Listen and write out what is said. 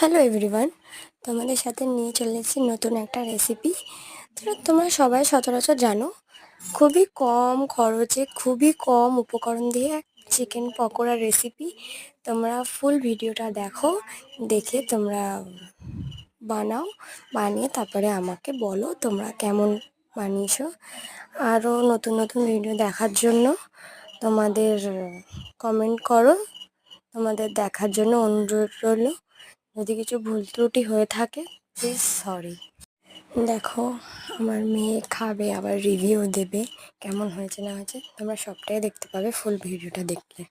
Hello everyone, তোমাদের সাথে নিয়ে চলে এসেছি নতুন একটা রেসিপি। তোমরা সবাই সচরাচর জানো, খুবই কম খরচে খুবই কম উপকরণ দিয়ে চিকেন পকোড়া রেসিপি। তোমরা ফুল ভিডিওটা দেখো, দেখে তোমরা বানাও, বানিয়ে তারপরে আমাকে বলো তোমরা কেমন বানিয়েছো। আরও নতুন নতুন ভিডিও দেখার জন্য তোমাদের কমেন্ট করো, তোমাদের দেখার জন্য অনুরোধ রইল। যদি কিছু ভুল ত্রুটি হয়ে থাকে প্লিজ সরি। দেখো, আমার মেয়ে খাবে, আবার রিভিউ দেবে কেমন হয়েছে না হয়েছে। তোমরা সবটাই দেখতে পাবে ফুল ভিডিওটা দেখলে।